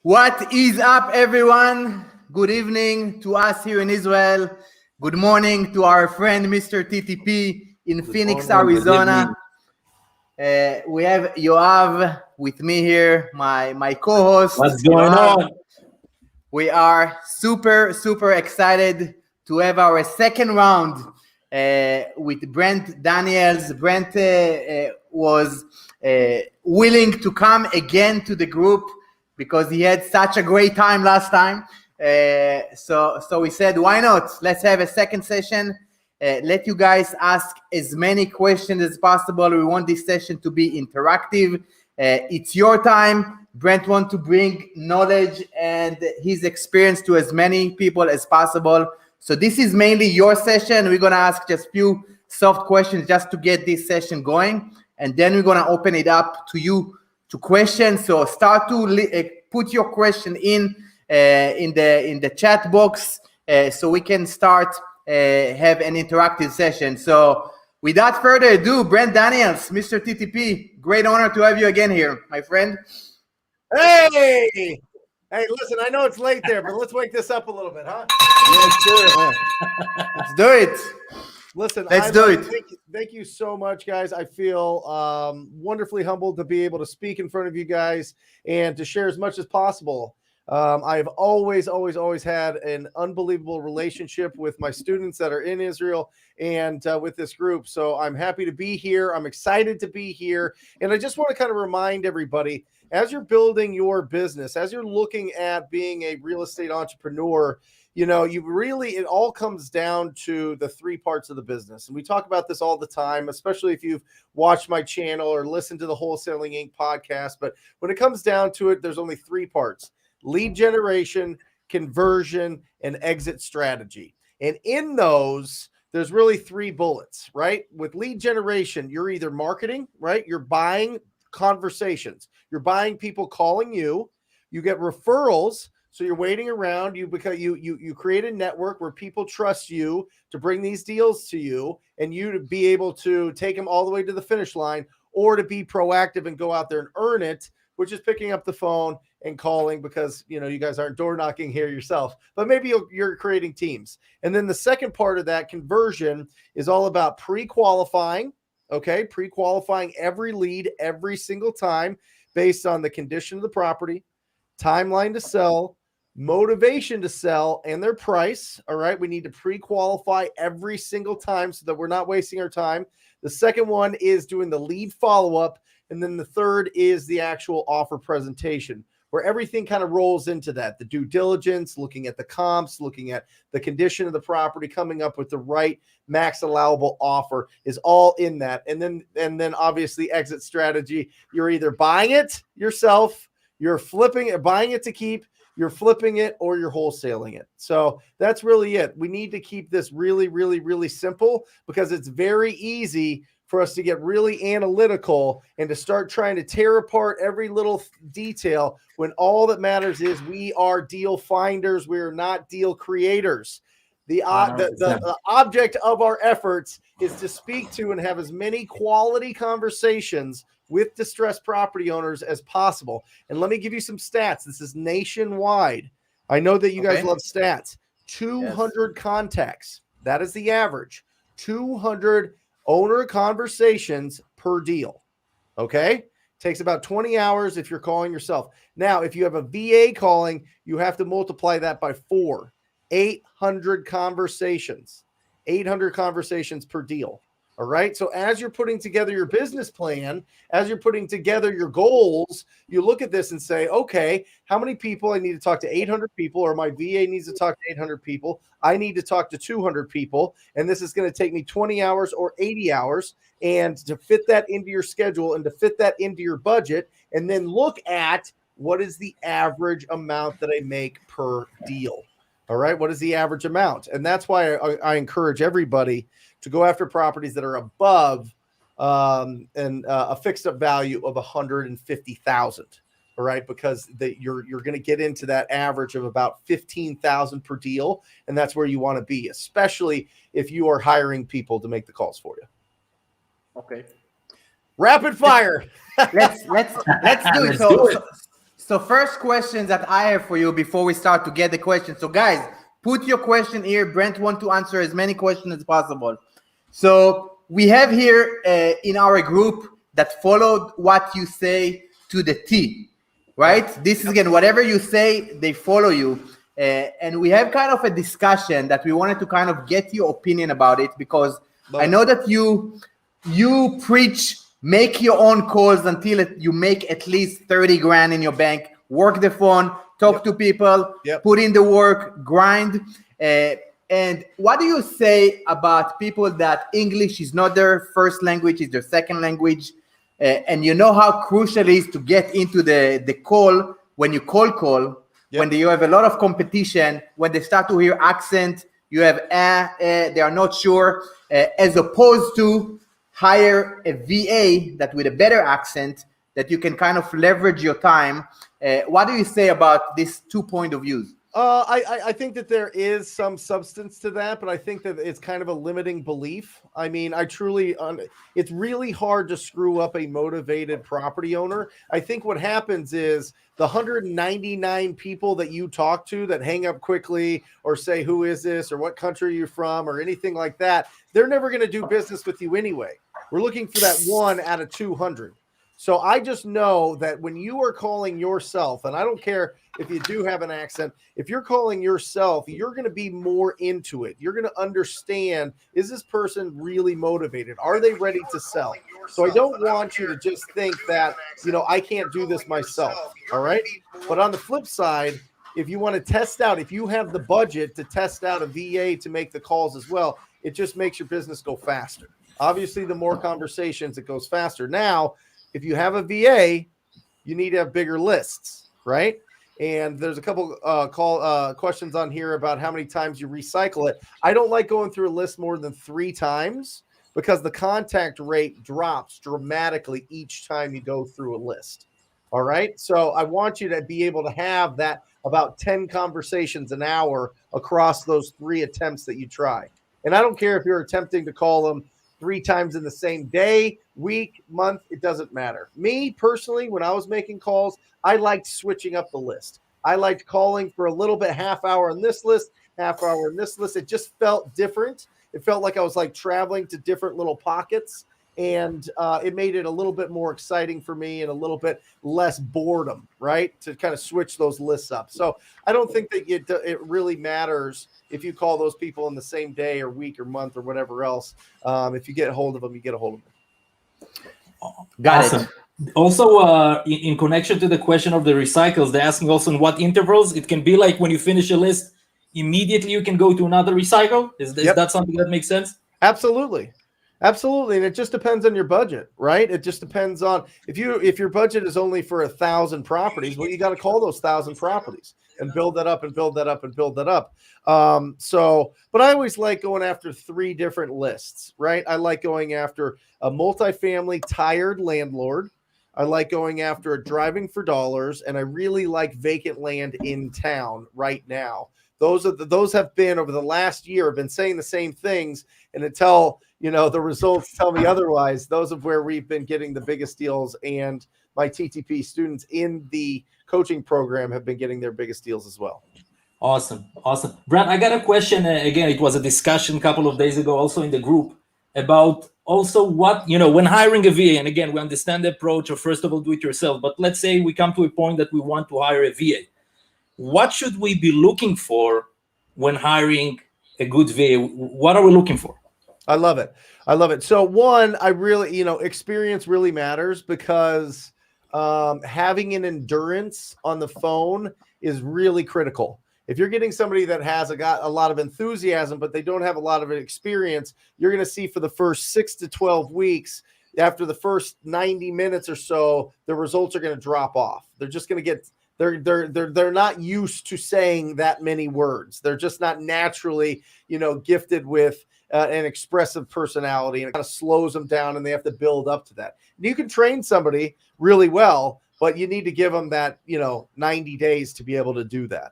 What is up, everyone? Good evening to us here in Israel. Good morning to our friend Mr. TTP in Phoenix, Arizona. We have Yoav with me here, my co-host. What's going Yoav. on? We are super excited to have our second round with Brent Daniels. Brent was willing to come again to the group because he had such a great time last time. So we said, why not? Let's have a second session. Let you guys ask as many questions as possible. We want this session to be interactive. It's your time. Brent wants to bring knowledge and his experience to as many people as possible. So this is mainly your session. We're going to ask just a few soft questions just to get this session going. And then we're going to open it up to you to questions. So start to put your question in the chat box so we can start have an interactive session. So without further ado, Brent Daniels, Mr. TTP, great honor to have you again here, my friend. Hey, listen, I know it's late there, but let's wake this up a little bit, huh? Yes, sure. Let's do it. Listen, let's do it. Thank you so much, guys. I feel wonderfully humbled to be able to speak in front of you guys and to share as much as possible. I've always had an unbelievable relationship with my students that are in Israel and with this group. So I'm happy to be here. I'm excited to be here. And I just want to kind of remind everybody, as you're building your business, as you're looking at being a real estate entrepreneur, it all comes down to the three parts of the business. And we talk about this all the time, especially if you've watched my channel or listened to the Wholesaling Inc. podcast. But when it comes down to it, there's only three parts: lead generation, conversion, and exit strategy. And in those, there's really three bullets, right? With lead generation, you're either marketing, right? You're buying conversations. You're buying people calling you. You get referrals. So you're waiting around. You create a network where people trust you to bring these deals to you and you to be able to take them all the way to the finish line, or to be proactive and go out there and earn it, which is picking up the phone and calling, because you guys aren't door knocking here yourself, but maybe you're creating teams. And then the second part of that conversion is all about pre-qualifying. Okay, pre-qualifying every lead every single time based on the condition of the property, timeline to sell, motivation to sell, and their price. All right, we need to pre-qualify every single time so that we're not wasting our time. The second one is doing the lead follow-up. And then the third is the actual offer presentation, where everything kind of rolls into that. The due diligence, looking at the comps, looking at the condition of the property, coming up with the right max allowable offer is all in that. And then obviously exit strategy. You're either buying it yourself, you're flipping it, buying it to keep, you're flipping it, or you're wholesaling it. So that's really it. We need to keep this really simple, because it's very easy for us to get really analytical and to start trying to tear apart every little detail, when all that matters is we are deal finders. We are not deal creators. The object of our efforts is to speak to and have as many quality conversations with distressed property owners as possible. And let me give you some stats. This is nationwide. I know that you guys love stats. 200 contacts. That is the average. 200 owner conversations per deal. Okay. Takes about 20 hours if you're calling yourself. Now, if you have a VA calling, you have to multiply that by 4. 800 conversations. 800 conversations per deal. All right. So as you're putting together your business plan, as you're putting together your goals, you look at this and say, okay, how many people? I need to talk to 800 people, or my VA needs to talk to 800 people. I need to talk to 200 people. And this is going to take me 20 hours or 80 hours. And to fit that into your schedule and to fit that into your budget, and then look at what is the average amount that I make per deal. All right. What is the average amount? And that's why I encourage everybody to go after properties that are above a fixed up value of $150,000. All right, because you're going to get into that average of about $15,000 per deal, and that's where you want to be, especially if you are hiring people to make the calls for you. Okay. Rapid fire. Let's do it. So first question that I have for you before we start to get the questions. So guys, put your question here. Brent want to answer as many questions as possible. So we have here in our group that followed what you say to the T, right? This is again, whatever you say, they follow you. And we have kind of a discussion that we wanted to kind of get your opinion about it, because I know that you preach make your own calls until you make at least 30 grand in your bank, work the phone, talk to people, put in the work, grind. And what do you say about people that English is not their first language, is their second language? And you know how crucial it is to get into the call when you call, when you have a lot of competition, when they start to hear accent, you have they are not sure, as opposed to hire a VA that with a better accent that you can kind of leverage your time. What do you say about these 2 point of views? I think that there is some substance to that, but I think that it's kind of a limiting belief. I mean, it's really hard to screw up a motivated property owner. I think what happens is the 199 people that you talk to that hang up quickly or say, who is this, or what country are you from, or anything like that, they're never going to do business with you anyway. We're looking for that 1 out of 200. So I just know that when you are calling yourself, and I don't care if you do have an accent, if you're calling yourself, you're going to be more into it. You're going to understand, is this person really motivated? Are they ready to sell? So I don't want you to just think that, I can't do this myself. All right. But on the flip side, if you want to test out, if you have the budget to test out a VA to make the calls as well, it just makes your business go faster. Obviously, the more conversations, it goes faster. Now, if you have a VA, you need to have bigger lists, right? And there's a couple questions on here about how many times you recycle it. I don't like going through a list more than 3 times because the contact rate drops dramatically each time you go through a list. All right. So I want you to be able to have that about 10 conversations an hour across those 3 attempts that you try. And I don't care if you're attempting to call them 3 times in the same day, week, month, it doesn't matter. Me personally, when I was making calls, I liked switching up the list. I liked calling for a little bit, half hour on this list, half hour on this list. It just felt different. It felt like I was like traveling to different little pockets, and it made it a little bit more exciting for me and a little bit less boredom, right? To kind of switch those lists up. So I don't think that it really matters if you call those people in the same day or week or month or whatever else. If you get a hold of them, you get a hold of them. Got awesome. it. Also, in connection to the question of the recycles, they're asking also in what intervals. It can be like when you finish a list, immediately you can go to another recycle. Is that something that makes sense? Absolutely. Absolutely. And it just depends on your budget, right? It just depends on if your budget is only for 1,000 properties, well, you got to call those 1,000 properties and build that up and build that up and build that up. But I always like going after 3 different lists, right? I like going after a multifamily tired landlord. I like going after a driving for dollars, and I really like vacant land in town right now. Those have been over the last year. I've been saying the same things, and until the results tell me otherwise, those are where we've been getting the biggest deals, and my TTP students in the coaching program have been getting their biggest deals as well. Awesome. Brad, I got a question. Again, it was a discussion a couple of days ago also in the group about also what, when hiring a VA, and again, we understand the approach of first of all, do it yourself, but let's say we come to a point that we want to hire a VA. What should we be looking for when hiring a good VA? What are we looking for? I love it. So one, I really, experience really matters because having an endurance on the phone is really critical. If you're getting somebody that got a lot of enthusiasm, but they don't have a lot of experience, you're going to see for the first 6 to 12 weeks, after the first 90 minutes or so, the results are going to drop off. They're just going to get, they're not used to saying that many words. They're just not naturally, gifted with an expressive personality, and it kind of slows them down, and they have to build up to that. And you can train somebody really well, but you need to give them that, 90 days to be able to do that.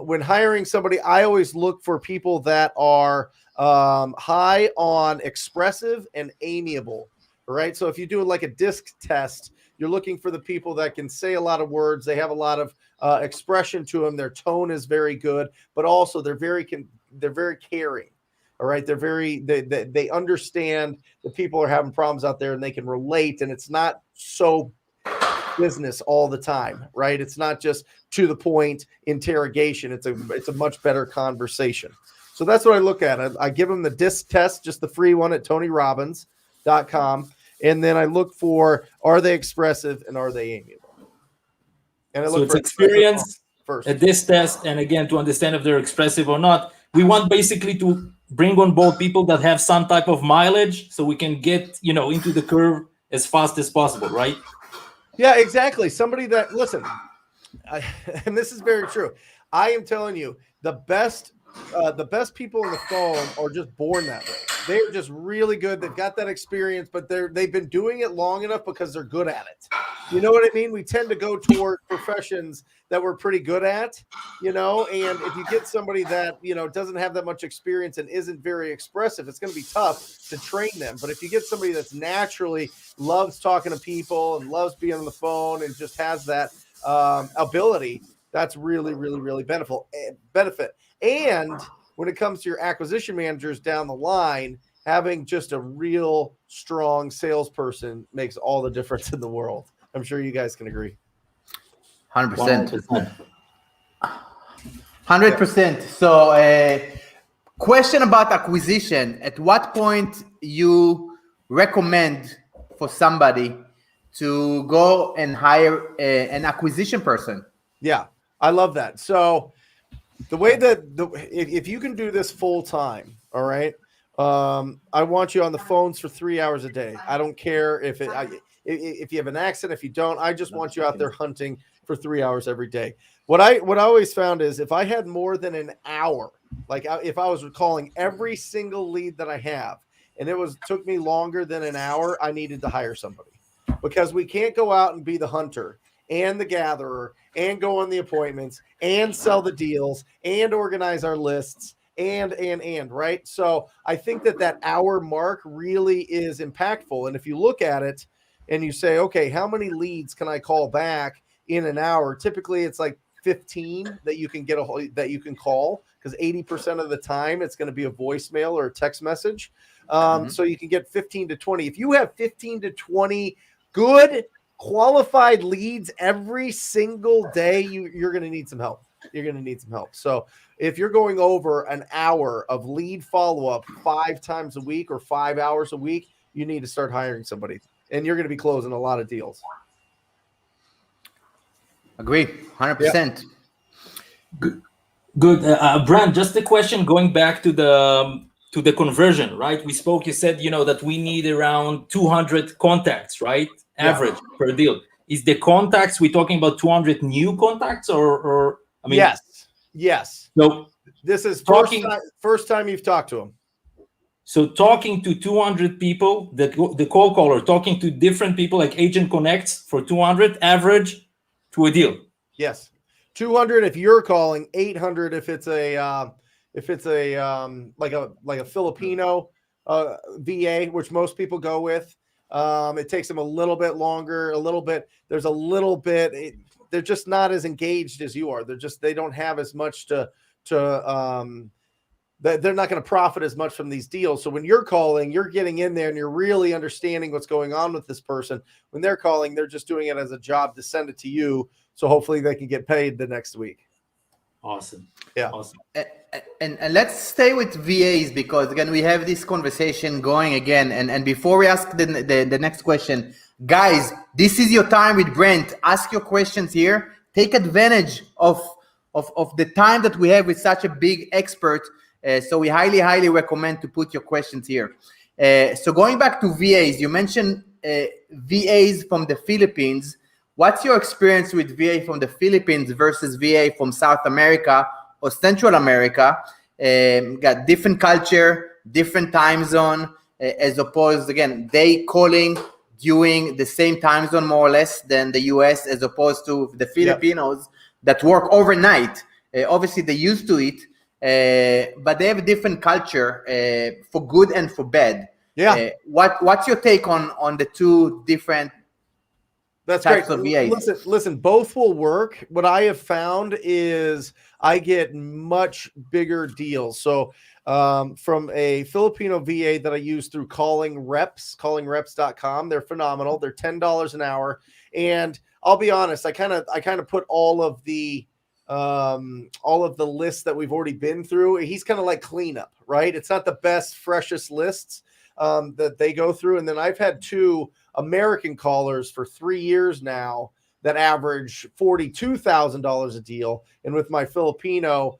When hiring somebody, I always look for people that are high on expressive and amiable, All right. So if you do like a disc test, you're looking for the people that can say a lot of words. They have a lot of expression to them. Their tone is very good, but also they're very caring. All right. They understand that people are having problems out there and they can relate, and it's not so business all the time, right? It's not just to the point interrogation. It's a much better conversation. So that's what I look at. I give them the disc test, just the free one at TonyRobbins.com. And then I look for, are they expressive and are they amiable? And I look it's for experience first at this test, and again, to understand if they're expressive or not. We want basically to bring on board people that have some type of mileage, so we can get into the curve as fast as possible, right? Yeah, exactly. Somebody that, listen, and this is very true. I am telling you, the best people on the phone are just born that way. They're just really good. They've got that experience, but they've been doing it long enough because they're good at it. You know what I mean? We tend to go toward professions that we're pretty good at, and if you get somebody that, doesn't have that much experience and isn't very expressive, it's going to be tough to train them. But if you get somebody that's naturally loves talking to people and loves being on the phone and just has that ability, that's really, really, really benefit. And when it comes to your acquisition managers down the line, having just a real strong salesperson makes all the difference in the world. I'm sure you guys can agree. 100%. 100%. So, question about acquisition. At what point you recommend for somebody to go and hire an acquisition person? Yeah, I love that. So the way that if you can do this full time, all right, I want you on the phones for 3 hours a day. I don't care if you have an accent, if you don't, I just want you out there hunting for 3 hours every day. What I always found is if I had more than an hour, like if I was calling every single lead that I have, and took me longer than an hour, I needed to hire somebody, because we can't go out and be the hunter and the gatherer and go on the appointments and sell the deals and organize our lists and right. So I think that hour mark really is impactful. And if you look at it and you say, okay, how many leads can I call back in an hour? Typically it's like 15 that you can that you can call, because 80% of the time it's going to be a voicemail or a text message. So you can get 15 to 20. If you have 15 to 20 good qualified leads every single day, you're going to need some help. So if you're going over an hour of lead follow-up 5 times a week or 5 hours a week, you need to start hiring somebody, and you're going to be closing a lot of deals. Agree. 100%. Yeah. Good. Brand, just a question going back to the conversion, right? We spoke, you said, that we need around 200 contacts, right? Average per deal. Is the contacts, we're talking about 200 new contacts or I mean, yes. So this is first time you've talked to them. So talking to 200 people, the cold caller, talking to different people like Agent Connects for 200 average to a deal. Yes. 200 if you're calling, 800 if it's a like a Filipino VA, which most people go with. It takes them a little bit longer, they're just not as engaged as you are. They don't have as much they're not going to profit as much from these deals. So when you're calling, you're getting in there and you're really understanding what's going on with this person. When they're calling, they're just doing it as a job to send it to you. So hopefully they can get paid the next week. Awesome. Yeah. Awesome. And let's stay with VAs, because again, we have this conversation going again. And before we ask the next question, guys, this is your time with Brent. Ask your questions here. Take advantage of the time that we have with such a big expert. So we highly, highly recommend to put your questions here. So going back to VAs, you mentioned VAs from the Philippines. What's your experience with VA from the Philippines versus VA from South America or Central America? Got different culture, different time zone, as opposed, again, they calling during the same time zone more or less than the US, as opposed to the Filipinos that work overnight. Obviously, they're used to it, but they have a different culture for good and for bad. Yeah. What's your take on the two different That's types great. of VAs? Listen, both will work. What I have found is I get much bigger deals. So from a Filipino VA that I use through callingreps.com, they're phenomenal. They're $10 an hour. And I'll be honest, I kind of put all of the lists that we've already been through. He's kind of like cleanup, right? It's not the best, freshest lists that they go through. And then I've had two American callers for 3 years now that average $42,000 a deal. And with my Filipino,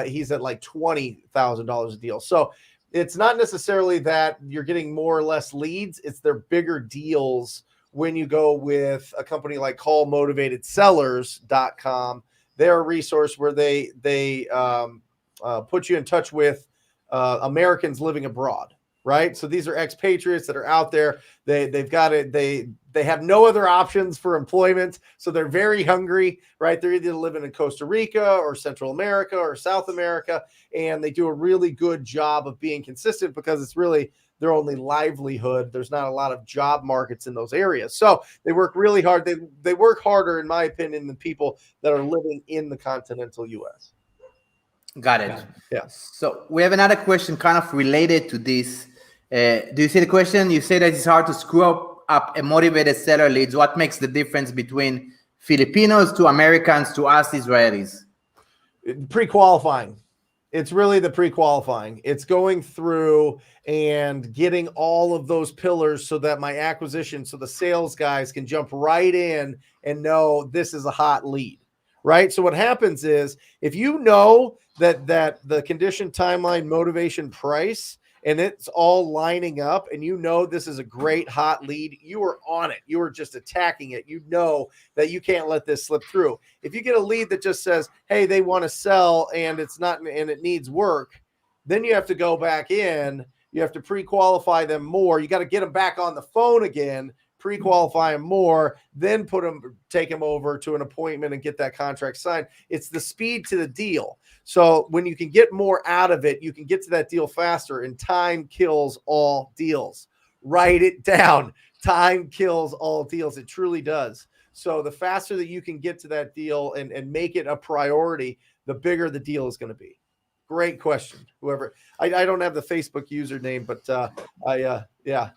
he's at like $20,000 a deal. So it's not necessarily that you're getting more or less leads. It's their bigger deals when you go with a company like callmotivatedsellers.com. They're a resource where they put you in touch with Americans living abroad. Right. So these are expatriates that are out there. They've got it. They have no other options for employment. So they're very hungry. Right. They're either living in Costa Rica or Central America or South America. And they do a really good job of being consistent because it's really their only livelihood. There's not a lot of job markets in those areas. So they work really hard. They work harder, in my opinion, than people that are living in the continental US. Got it. Yeah. So we have another question kind of related to this. Do you see the question? You say that it's hard to screw up a motivated seller leads. What makes the difference between Filipinos to Americans to us Israelis? Pre-qualifying. It's really the pre-qualifying. It's going through and getting all of those pillars so that my acquisition, so the sales guys can jump right in and know this is a hot lead, right? So what happens is if you know that the condition, timeline, motivation, price, and it's all lining up and you know this is a great hot lead, you are on it. You are just attacking it. You know that you can't let this slip through. If you get a lead that just says, hey, they want to sell and it's not, and it needs work, then you have to go back in. You have to pre-qualify them more. You got to get them back on the phone again, pre-qualify them more, then take them over to an appointment and get that contract signed. It's the speed to the deal. So when you can get more out of it, you can get to that deal faster, and time kills all deals. Write it down. Time kills all deals. It truly does. So the faster that you can get to that deal and make it a priority, the bigger the deal is going to be. Great question. Whoever, I don't have the Facebook username, but yeah.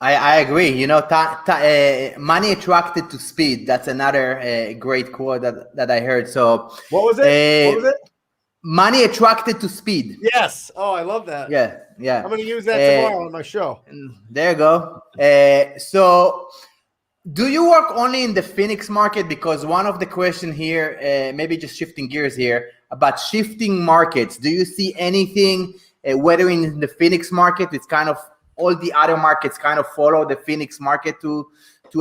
I agree. You know, money attracted to speed. That's another great quote that I heard. So what was it? Money attracted to speed. Yes. Oh, I love that. Yeah. I'm going to use that tomorrow on my show. There you go. So do you work only in the Phoenix market? Because one of the question here, maybe just shifting gears here, about shifting markets. Do you see anything, whether in the Phoenix market, it's kind of all the other markets kind of follow the Phoenix market to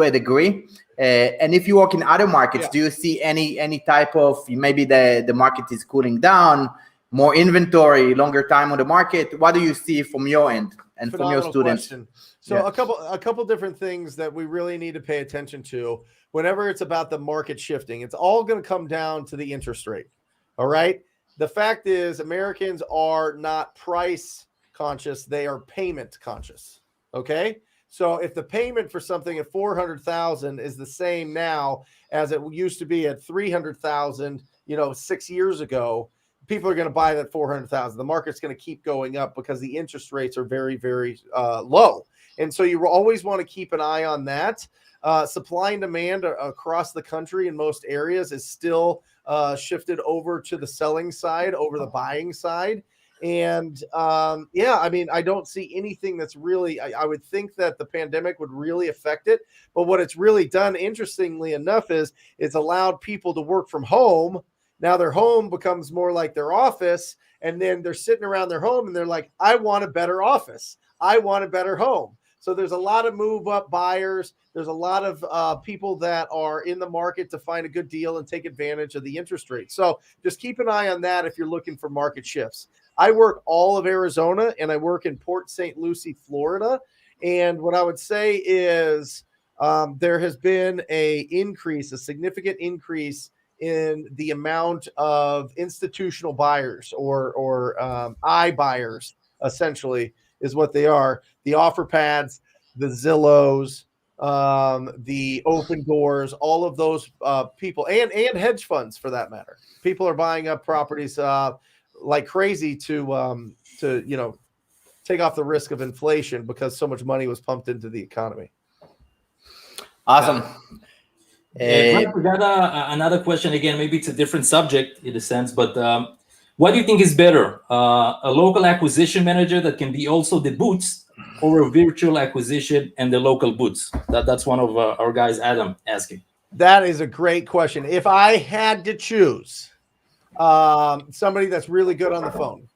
a degree? And if you work in other markets, do you see any type of, maybe the market is cooling down, more inventory, longer time on the market? What do you see from your end and Phenomenal from your students? Question. So a couple different things that we really need to pay attention to whenever it's about the market shifting. It's all going to come down to the interest rate. All right. The fact is Americans are not price conscious. They are payment conscious. Okay. So if the payment for something at 400,000 is the same now as it used to be at 300,000, 6 years ago, people are going to buy that 400,000. The market's going to keep going up because the interest rates are very, very low. And so you always want to keep an eye on that. Supply and demand across the country in most areas is still shifted over to the selling side over the buying side. And I don't see anything that's really, I would think that the pandemic would really affect it. But what it's really done, interestingly enough, is it's allowed people to work from home. Now their home becomes more like their office. And then they're sitting around their home and they're like, I want a better office. I want a better home. So there's a lot of move up buyers. There's a lot of people that are in the market to find a good deal and take advantage of the interest rate. So just keep an eye on that if you're looking for market shifts. I work all of Arizona and I work in Port St. Lucie, Florida. And what I would say is there has been a significant increase in the amount of institutional buyers or iBuyers, essentially, is what they are. The offer pads, the Zillows, the open doors, all of those people, and hedge funds for that matter. People are buying up properties like crazy to take off the risk of inflation because so much money was pumped into the economy. Awesome. We got another question again. Maybe it's a different subject in a sense, but what do you think is better? A local acquisition manager that can be also the boots, or a virtual acquisition and the local boots? That's one of our guys, Adam, asking. That is a great question. If I had to choose somebody that's really good on the phone,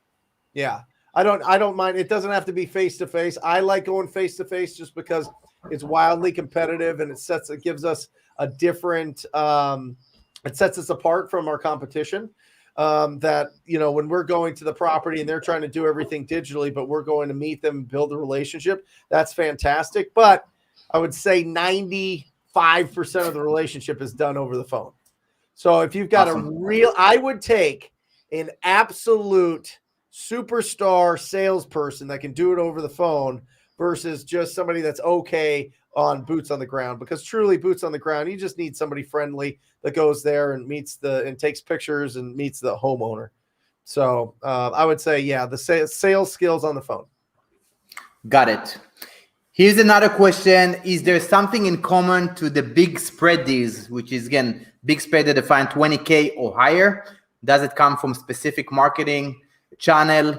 yeah, I don't mind. It doesn't have to be face to face. I like going face to face just because it's wildly competitive and it gives us a different. It sets us apart from our competition. That when we're going to the property and they're trying to do everything digitally, but we're going to meet them, build a relationship. That's fantastic. But I would say 95% of the relationship is done over the phone. So if you've got I would take an absolute superstar salesperson that can do it over the phone versus just somebody that's okay on boots on the ground, because truly boots on the ground, you just need somebody friendly that goes there and and takes pictures and meets the homeowner. So I would say, the sales skills on the phone. Got it. Here's another question. Is there something in common to the big spread deals, which is, again, big spread that define 20K or higher? Does it come from specific marketing channel?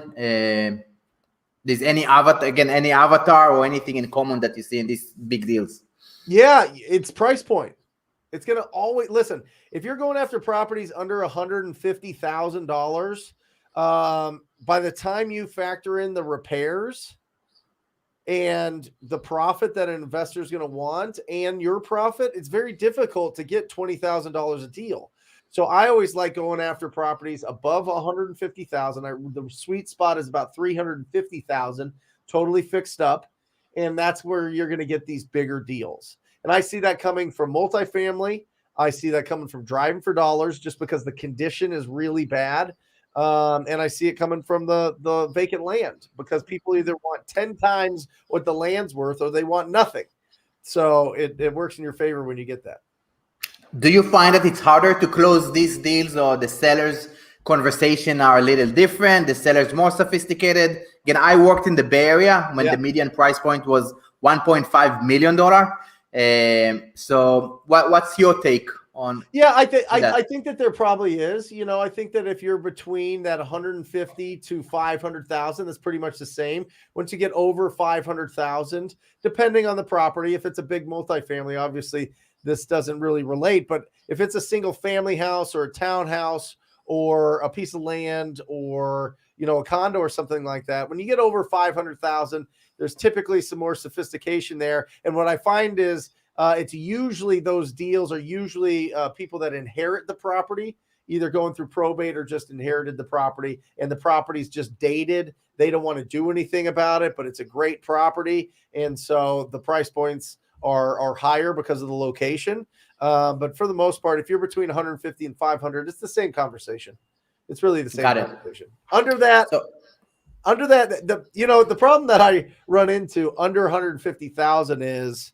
There's any avatar or anything in common that you see in these big deals? Yeah, it's price point. It's going to always, listen, if you're going after properties under $150,000, by the time you factor in the repairs and the profit that an investor is going to want and your profit, it's very difficult to get $20,000 a deal. So I always like going after properties above 150,000. The sweet spot is about 350,000, totally fixed up. And that's where you're going to get these bigger deals. And I see that coming from multifamily. I see that coming from driving for dollars just because the condition is really bad. And I see it coming from the vacant land because people either want 10 times what the land's worth or they want nothing. So it works in your favor when you get that. Do you find that it's harder to close these deals, or the sellers' conversation are a little different? The sellers more sophisticated? Again, I worked in the Bay Area when the median price point was $1.5 million. So what's your take on? Yeah, I think that there probably is. I think that if you're between that 150 to 500,000, that's pretty much the same. Once you get over 500,000, depending on the property, if it's a big multifamily, obviously this doesn't really relate. But if it's a single family house or a townhouse or a piece of land or a condo or something like that, when you get over 500,000, there's typically some more sophistication there. And what I find is it's usually those deals are usually people that inherit the property, either going through probate or just inherited the property, and the property's just dated. They don't want to do anything about it, but it's a great property. And so the price points are higher because of the location. But for the most part, if you're between 150 and 500, it's the same conversation. It's really the same conversation. Under that, the problem that I run into under 150,000 is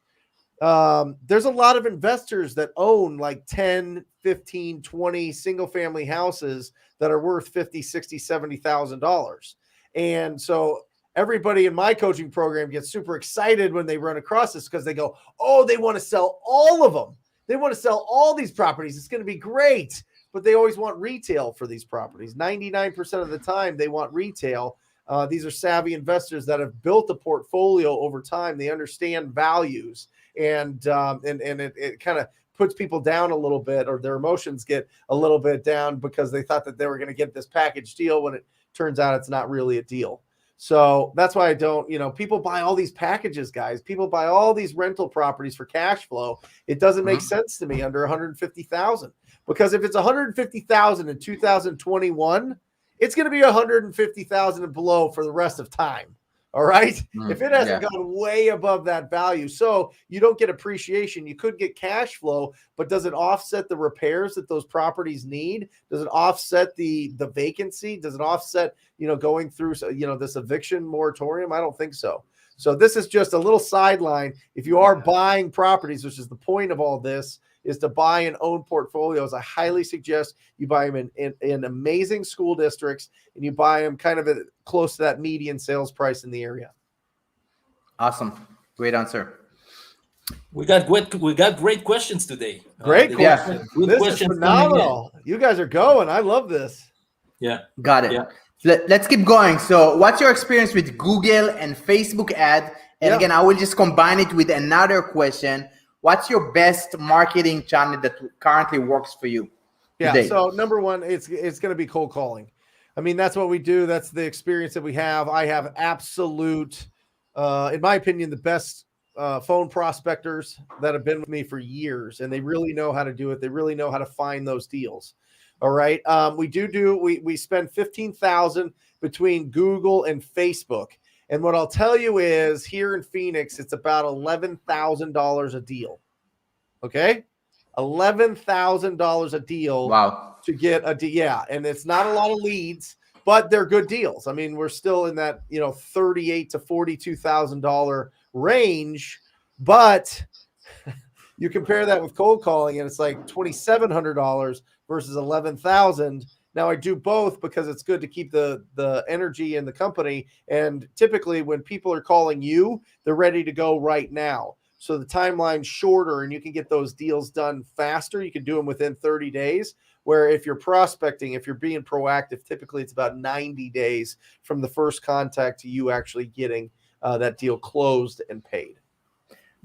there's a lot of investors that own like 10, 15, 20 single family houses that are worth $50,000, $60,000, $70,000. And so everybody in my coaching program gets super excited when they run across this because they go, oh, they want to sell all of them. They want to sell all these properties. It's going to be great. But they always want retail for these properties. 99% of the time they want retail. These are savvy investors that have built a portfolio over time. They understand values, and it kind of puts people down a little bit, or their emotions get a little bit down because they thought that they were going to get this package deal when it turns out it's not really a deal. So that's why I don't, people buy all these packages, guys. People buy all these rental properties for cash flow. It doesn't make sense to me under 150,000, because if it's 150,000 in 2021, it's going to be 150,000 and below for the rest of time. All right. If it hasn't Yeah. gone way above that value, so you don't get appreciation, you could get cash flow, but does it offset the repairs that those properties need? Does it offset the vacancy? Does it offset, going through, this eviction moratorium? I don't think so. So this is just a little sideline. If you are buying properties, which is the point of all this, is to buy and own portfolios, I highly suggest you buy them in amazing school districts, and you buy them kind of close to that median sales price in the area. Awesome. Great answer. We got great questions today. Great question. Yeah. Good This questions is phenomenal. You guys are going. I love this. Yeah. Got it. Yeah. Let's keep going. So what's your experience with Google and Facebook ad? And again, I will just combine it with another question. What's your best marketing channel that currently works for you today? So number one, it's going to be cold calling. I mean, that's what we do. That's the experience that we have. I have absolute, in my opinion, the best phone prospectors that have been with me for years, and they really know how to do it. They really know how to find those deals. All right. We spend $15,000 between Google and Facebook. And what I'll tell you is here in Phoenix, it's about $11,000 a deal. Okay. $11,000 a deal. Wow. To get a deal. Yeah. And it's not a lot of leads, but they're good deals. I mean, we're still in that, $38,000 to $42,000 range, but you compare that with cold calling and it's like $2,700 versus $11,000. Now I do both because it's good to keep the energy in the company. And typically when people are calling you, they're ready to go right now. So the timeline's shorter and you can get those deals done faster. You can do them within 30 days. Where if you're prospecting, if you're being proactive, typically it's about 90 days from the first contact to you actually getting that deal closed and paid.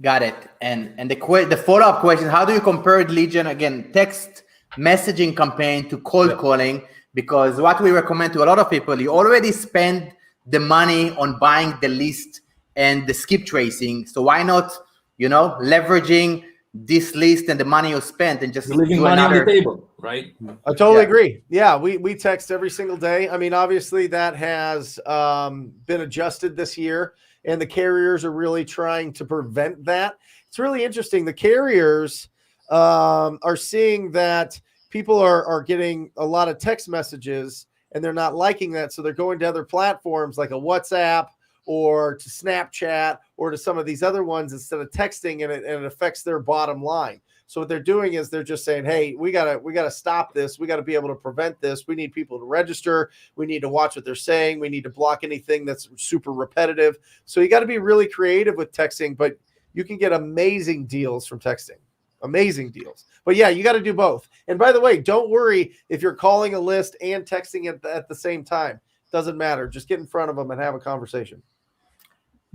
Got it. And the follow-up question, how do you compare lead gen, again, text messaging campaign to cold calling? Because what we recommend to a lot of people, you already spend the money on buying the list and the skip tracing. So why not, leveraging this list and the money you spent and just leaving money on the table, right? I totally agree. Yeah, we text every single day. I mean, obviously that has been adjusted this year, and the carriers are really trying to prevent that. It's really interesting. The carriers are seeing that people are getting a lot of text messages and they're not liking that. So they're going to other platforms like a WhatsApp or to Snapchat or to some of these other ones instead of texting, and it affects their bottom line. So what they're doing is they're just saying, hey, we gotta stop this. We got to be able to prevent this. We need people to register. We need to watch what they're saying. We need to block anything that's super repetitive. So you got to be really creative with texting, but you can get amazing deals from texting. Amazing deals. But yeah, you got to do both. And by the way, don't worry if you're calling a list and texting at the same time. Doesn't matter. Just get in front of them and have a conversation.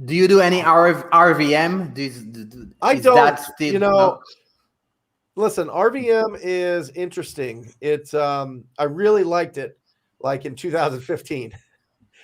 Do you do any RVM? I don't. Listen, RVM is interesting. It's I really liked it, like in 2015.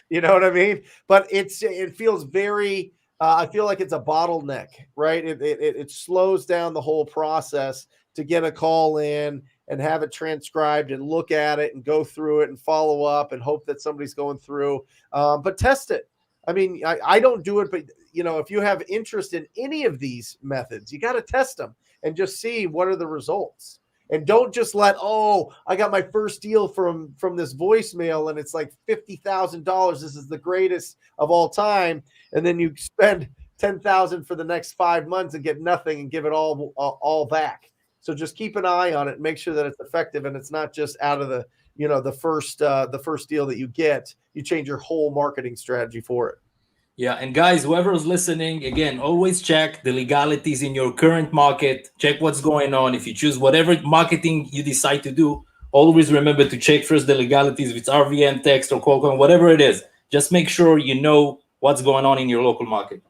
You know what I mean? But it feels very. I feel like it's a bottleneck, right? It slows down the whole process to get a call in and have it transcribed and look at it and go through it and follow up and hope that somebody's going through. But test it. I mean, I don't do it, but if you have interest in any of these methods, you got to test them and just see what are the results. And don't just I got my first deal from this voicemail and it's like $50,000. This is the greatest of all time. And then you spend $10,000 for the next 5 months and get nothing and give it all back. So just keep an eye on it and make sure that it's effective and it's not just out of the the first deal that you get. You change your whole marketing strategy for it. Yeah, and guys, whoever is listening, again, always check the legalities in your current market. Check what's going on. If you choose whatever marketing you decide to do, always remember to check first the legalities. If it's RVM, text, or cold calling, whatever it is, just make sure you know what's going on in your local market.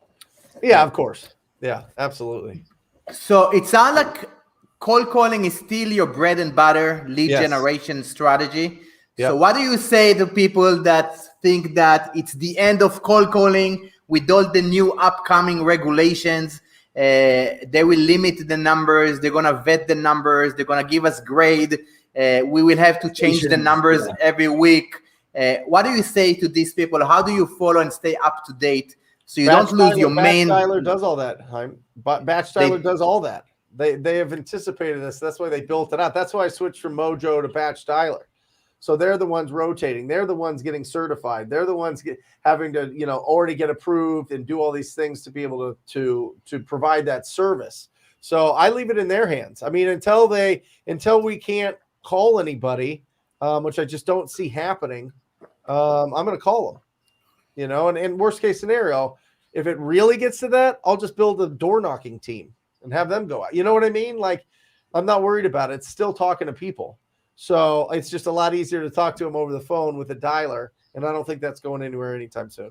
Yeah, of course. Yeah, absolutely. So it sounds like cold calling is still your bread and butter lead generation strategy. Yep. So what do you say to people that think that it's the end of cold calling with all the new upcoming regulations? They will limit the numbers. They're going to vet the numbers. They're going to give us grade. We will have to change the numbers every week. What do you say to these people? How do you follow and stay up to date so you Batch don't lose Styler, your main? Batch Styler does all that. Batch Styler does all that. They have anticipated this. That's why they built it out. That's why I switched from Mojo to Batch Styler. So they're the ones rotating. They're the ones getting certified. They're the ones having to, already get approved and do all these things to be able to provide that service. So I leave it in their hands. I mean, until we can't call anybody, which I just don't see happening, I'm going to call them. And worst case scenario, if it really gets to that, I'll just build a door knocking team and have them go out. You know what I mean? Like, I'm not worried about it. It's still talking to people. So it's just a lot easier to talk to them over the phone with a dialer. And I don't think that's going anywhere anytime soon.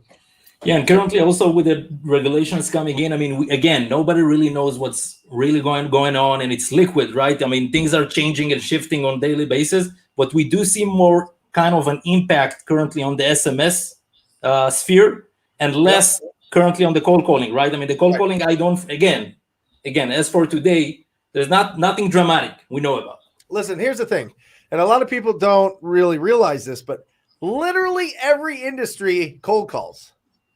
Yeah, and currently also with the regulations coming in, I mean, nobody really knows what's really going on, and it's liquid, right? I mean, things are changing and shifting on a daily basis, but we do see more kind of an impact currently on the SMS sphere and less currently on the cold calling, right? I mean, the cold calling, again, as for today, there's nothing dramatic we know about. Listen, here's the thing, and a lot of people don't really realize this, but literally every industry cold calls.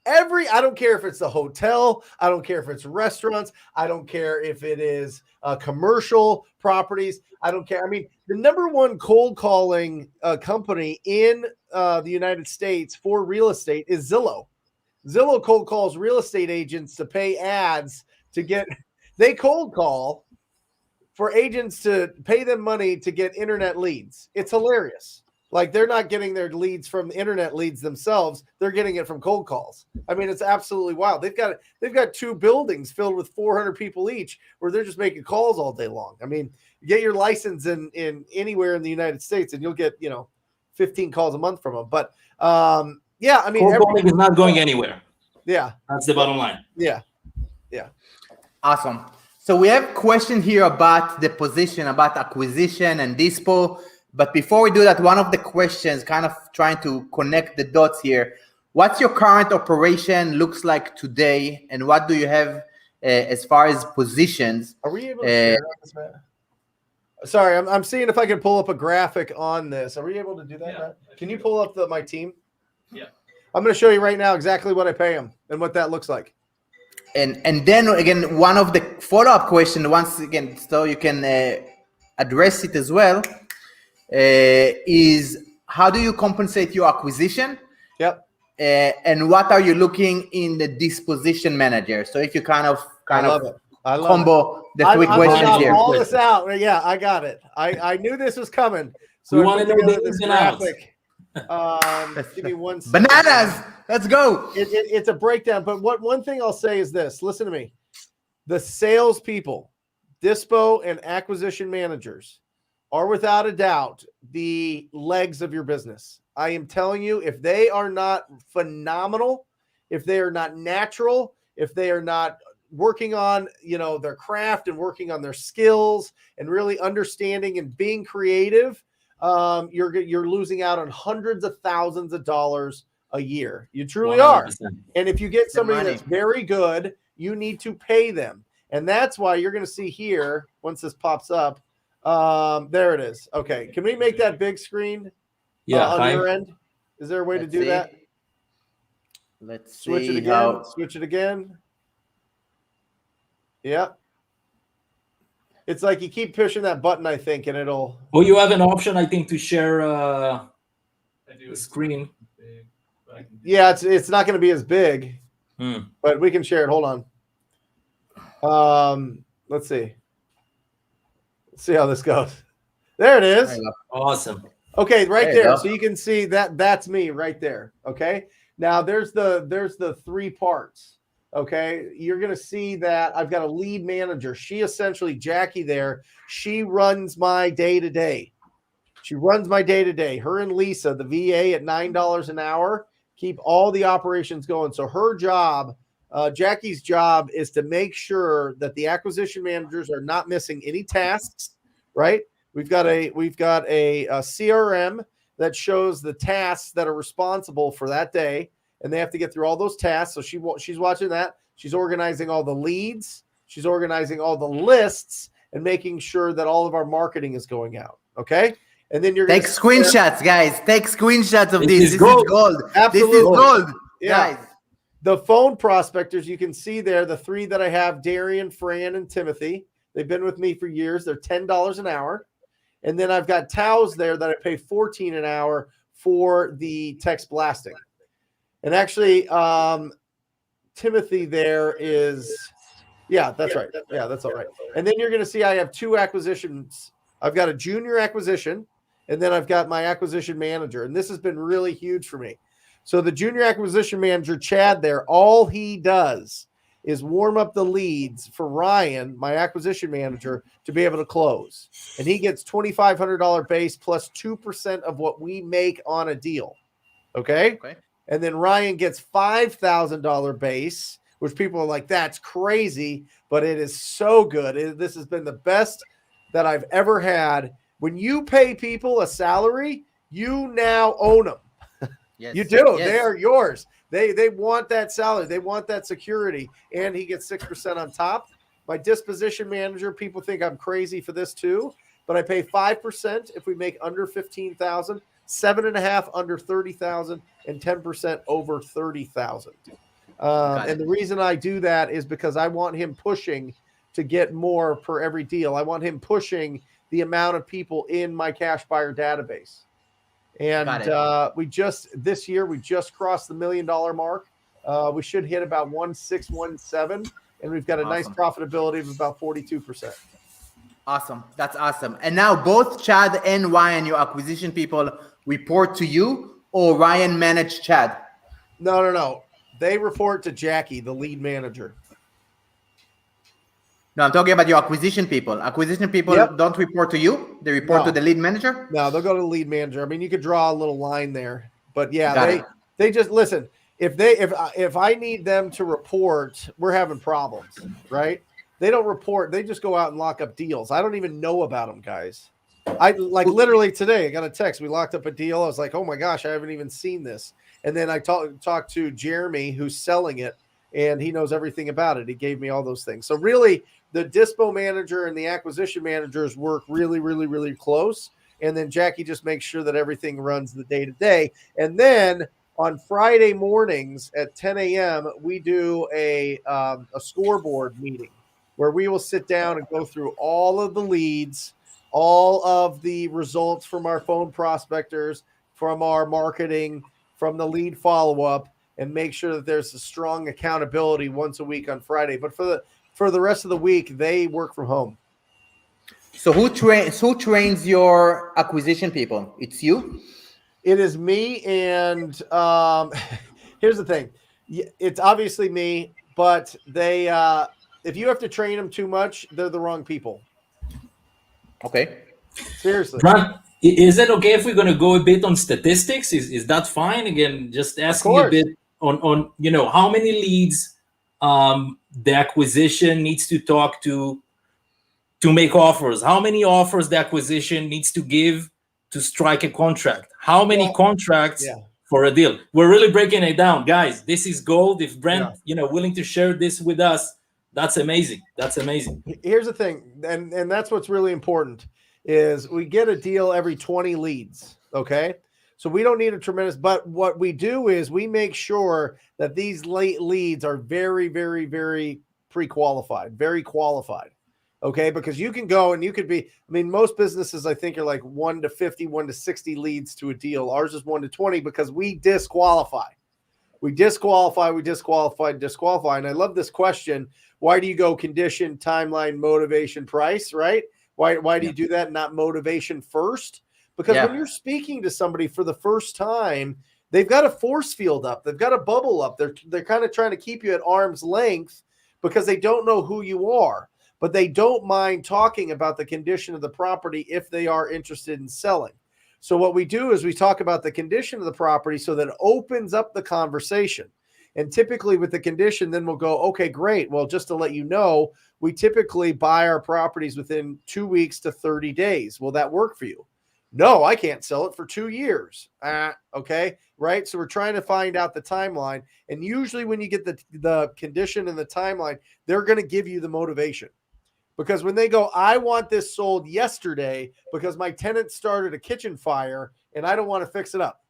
I don't care if it's the hotel. I don't care if it's restaurants. I don't care if it is commercial properties. I don't care. I mean, the number one cold calling company in the United States for real estate is Zillow. Zillow cold calls real estate agents to pay ads they cold call for agents to pay them money to get internet leads. It's hilarious. Like, they're not getting their leads from internet leads themselves. They're getting it from cold calls. I mean, it's absolutely wild. They've got 2 buildings filled with 400 people each where they're just making calls all day long. I mean, get your license in anywhere in the United States and you'll get, 15 calls a month from them. But yeah, I mean, cold calling is not going anywhere. Yeah. That's the bottom line. Yeah. Awesome. So we have a question here about the position, about acquisition and dispo. But before we do that, one of the questions, kind of trying to connect the dots here, what's your current operation looks like today, and what do you have as far as positions? Are we able to share on this, Matt? Sorry, I'm seeing if I can pull up a graphic on this. Are we able to do that, Matt? Can you pull up my team? Yeah. I'm going to show you right now exactly what I pay them and what that looks like. And then again, one of the follow-up questions, once again, so you can address it as well, is how do you compensate your acquisition? Yep. And what are you looking in the disposition manager? So if you kind of combo the 3 questions here. All this out. Yeah, I got it. I knew this was coming. So we want to know this graphic. Give me 1 second. Bananas. Let's go. It's a breakdown. But one thing I'll say is this. Listen to me. The salespeople, dispo and acquisition managers are without a doubt the legs of your business. I am telling you, if they are not phenomenal, if they are not natural, if they are not working on, their craft and working on their skills and really understanding and being creative, you're losing out on hundreds of thousands of dollars a year. You truly 100%. Are. And if you get somebody that's very good, you need to pay them. And that's why you're going to see here, once this pops up, there it is. Okay. Can we make that big screen? Yeah. On your end? Is there a way to do that? Let's switch see it again. Switch it again. Yeah. It's like you keep pushing that button, I think, and it'll. Well, you have an option, I think, to share the screen. Yeah, it's not going to be as big, but we can share it. Hold on. Let's see. Let's see how this goes. There it is. Awesome. Okay, right there. So you can see that's me right there. Okay. Now there's the 3 parts. Okay. You're going to see that I've got a lead manager. She essentially, Jackie there, she runs my day-to-day. Her and Lisa, the VA at $9 an hour, keep all the operations going. So her job, Jackie's job, is to make sure that the acquisition managers are not missing any tasks, right? We've got a CRM that shows the tasks that are responsible for that day, and they have to get through all those tasks. So she's watching that. She's organizing all the leads. She's organizing all the lists and making sure that all of our marketing is going out. Okay. And then you're take screenshots, guys. Take screenshots of this. This is gold. Absolutely. This is gold, yeah. guys. The phone prospectors, you can see there, the three that I have, Darian, Fran, and Timothy. They've been with me for years. They're $10 an hour. And then I've got Taos there that I pay $14 an hour for the text blasting. And actually, Timothy there is, yeah, that's right. Yeah, that's all right. And then you're going to see I have two acquisitions. I've got a junior acquisition, and then I've got my acquisition manager. And this has been really huge for me. So the junior acquisition manager, Chad, there, all he does is warm up the leads for Ryan, my acquisition manager, to be able to close. And he gets $2,500 base plus 2% of what we make on a deal. Okay. And then Ryan gets $5,000 base, which people are like, that's crazy, but it is so good. This has been the best that I've ever had. When you pay people a salary, you now own them. Yes, you do. Yes. They are yours. They want that salary. They want that security. And he gets 6% on top. My disposition manager, people think I'm crazy for this too, but I pay 5% if we make under 15,000, 7.5% under 30,000, and 10% over 30,000. And the reason I do that is because I want him pushing to get more per every deal. I want him pushing the amount of people in my cash buyer database. And this year we just crossed the $1 million mark. We should hit about 1.617, and we've got a nice profitability of about 42%. Awesome. That's awesome. And now both Chad and Ryan, your acquisition people, report to you, or Ryan manage Chad? No. They report to Jackie, the lead manager. No, I'm talking about your acquisition people. Acquisition people don't report to you. They report to the lead manager? No, they'll go to the lead manager. I mean, you could draw a little line there. But yeah, they just listen. If I need them to report, we're having problems, right? They don't report. They just go out and lock up deals. I don't even know about them, guys. Literally today, I got a text. We locked up a deal. I was like, oh my gosh, I haven't even seen this. And then I talked to Jeremy, who's selling it, and he knows everything about it. He gave me all those things. So really, the dispo manager and the acquisition managers work really, really, really close. And then Jackie just makes sure that everything runs the day to day. And then on Friday mornings at 10 a.m., we do a scoreboard meeting where we will sit down and go through all of the leads, all of the results from our phone prospectors, from our marketing, from the lead follow-up, and make sure that there's a strong accountability once a week on Friday. But for the rest of the week, they work from home. So who trains your acquisition people? It's you? It is me. And here's the thing. It's obviously me, but they if you have to train them too much, they're the wrong people. Okay. Seriously. Ron, is it okay if we're going to go a bit on statistics? Is that fine? Again, just asking a bit on how many leads the acquisition needs to talk to make offers. How many offers the acquisition needs to give to strike a contract? How many contracts for a deal? We're really breaking it down, guys. This is gold. If Brent, willing to share this with us, that's amazing. That's amazing. Here's the thing, and that's what's really important is we get a deal every 20 leads. Okay. So we don't need a tremendous, but what we do is we make sure that these late leads are very, very, very pre-qualified, very qualified. Okay. Because you can go and you could be, most businesses I think are like 1 to 50, 1 to 60 leads to a deal. Ours is 1 to 20 because we disqualify. We disqualify. And I love this question. Why do you go condition, timeline, motivation, price, right? Why do you do that and not motivation first? Because when you're speaking to somebody for the first time, they've got a force field up. They've got a bubble up. They're kind of trying to keep you at arm's length because they don't know who you are, but they don't mind talking about the condition of the property if they are interested in selling. So what we do is we talk about the condition of the property so that it opens up the conversation. And typically with the condition, then we'll go, okay, great. Well, just to let you know, we typically buy our properties within 2 weeks to 30 days. Will that work for you? No, I can't sell it for 2 years. Okay, right? So we're trying to find out the timeline. And usually when you get the condition and the timeline, they're going to give you the motivation. Because when they go, I want this sold yesterday because my tenant started a kitchen fire and I don't want to fix it up,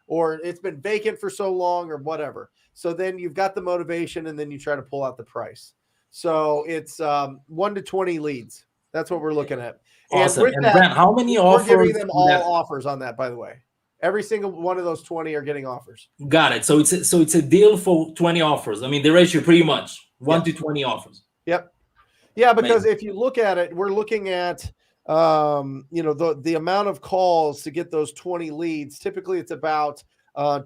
or it's been vacant for so long or whatever. So then you've got the motivation and then you try to pull out the price. So it's 1 to 20 leads. That's what we're looking at. Awesome. And with And that, Brent, how many we're offers? giving them all offers on that, by the way. Every single one of those 20 are getting offers. Got it. So it's a deal for 20 offers. I mean, the ratio pretty much 1 to 20 offers. Yep. Yeah, because if you look at it, we're looking at the amount of calls to get those 20 leads. Typically, it's about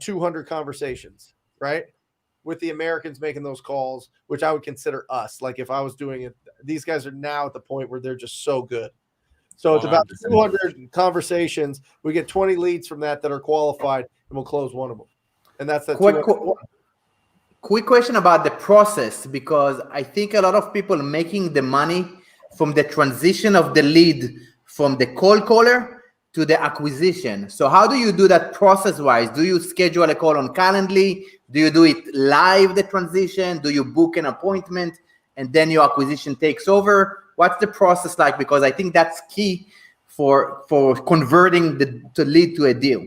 200 conversations, right? With the Americans making those calls, which I would consider us. Like if I was doing it, these guys are now at the point where they're just so good. So it's about 200 conversations. We get 20 leads from that are qualified, and we'll close one of them. And that's that. Quick question about the process, because I think a lot of people making the money from the transition of the lead from the cold caller to the acquisition. So how do you do that process-wise? Do you schedule a call on Calendly? Do you do it live, the transition? Do you book an appointment and then your acquisition takes over? What's the process like? Because I think that's key for converting the lead to a deal.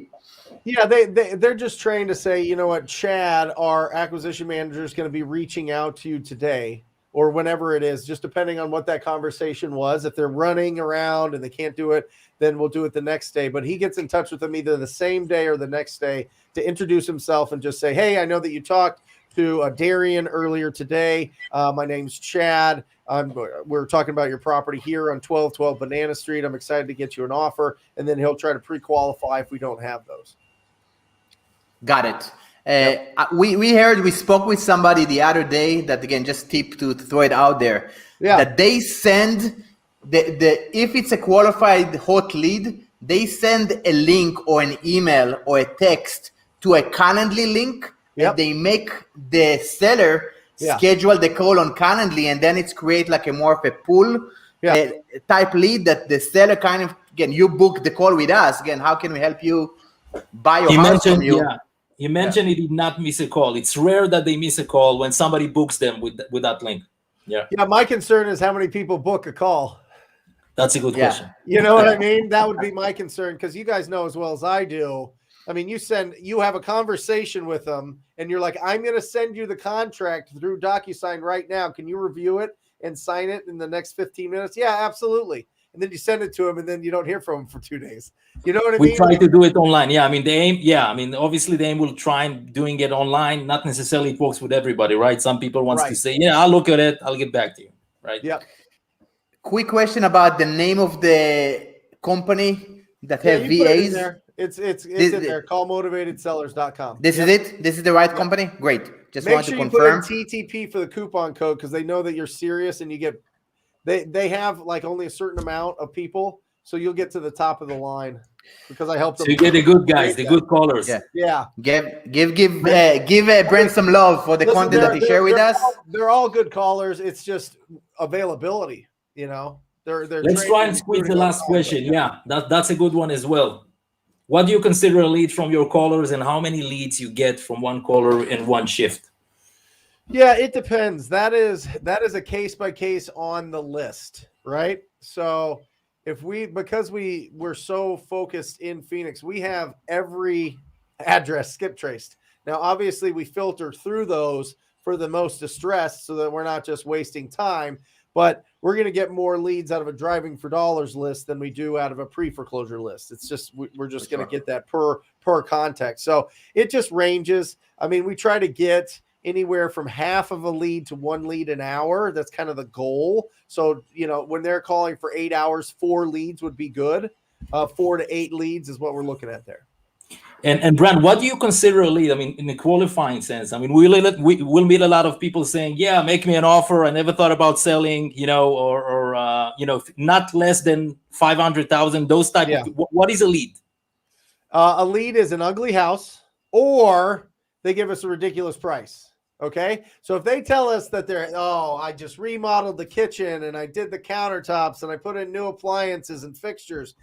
Yeah, they're just trained to say, you know what, Chad, our acquisition manager, is going to be reaching out to you today or whenever it is, just depending on what that conversation was. If they're running around and they can't do it, then we'll do it the next day. But he gets in touch with them either the same day or the next day to introduce himself and just say, hey, I know that you talked to Darian earlier today. My name's Chad. We're talking about your property here on 1212 Banana Street. I'm excited to get you an offer. And then he'll try to pre-qualify if we don't have those. Got it. We spoke with somebody the other day that, again, just tip to throw it out there. Yeah. That they send if it's a qualified hot lead, they send a link or an email or a text to a Calendly link. Yep. And they make the seller schedule the call on Calendly, and then it's create like a more of a pull type lead that the seller kind of, again, you book the call with us. Again, how can we help you buy your house from you? Yeah. You mentioned he did not miss a call. It's rare that they miss a call when somebody books them with that link. Yeah. Yeah. My concern is how many people book a call. That's a good question. You know what I mean? That would be my concern, because you guys know as well as I do. I mean, you have a conversation with them and you're like, I'm going to send you the contract through DocuSign right now. Can you review it and sign it in the next 15 minutes? Yeah, absolutely. And then you send it to him and then you don't hear from him for 2 days. You know what I mean? We try to do it online. Yeah. I mean, obviously the aim will try and doing it online. Not necessarily it works with everybody, right? Some people wants to say, yeah, I'll look at it. I'll get back to you. Right. Yeah. Quick question about the name of the company that have VAs. It's in there. Callmotivatedsellers.com. This is it? This is the right company? Great. Just Make want sure to you confirm. put in TTP for the coupon code, because they know that you're serious and you get they have like only a certain amount of people, so you'll get to the top of the line because I helped them. So you get the good guys, the good callers. Yeah. Give Brent some love for the content that he shared with us. They're all good callers. It's just availability, you know. Let's try and squeeze the last question. Yeah, that's a good one as well. What do you consider a lead from your callers, and how many leads you get from one caller in one shift? Yeah, it depends. That is a case by case on the list, right? So because we're so focused in Phoenix, we have every address skip traced. Now, obviously, we filter through those for the most distressed so that we're not just wasting time. But we're going to get more leads out of a driving for dollars list than we do out of a pre-foreclosure list. It's just we're just going to get that per contact. So it just ranges. I mean, we try to get anywhere from half of a lead to one lead an hour. That's kind of the goal. So, you know, when they're calling for 8 hours, 4 leads would be good. 4 to 8 leads is what we're looking at there. And Brent, what do you consider a lead? I mean, in the qualifying sense, I mean, we'll meet a lot of people saying, yeah, make me an offer. I never thought about selling, you know, or not less than 500,000, those type of, what is a lead? A lead is an ugly house, or they give us a ridiculous price. Okay. So if they tell us that I just remodeled the kitchen and I did the countertops and I put in new appliances and fixtures,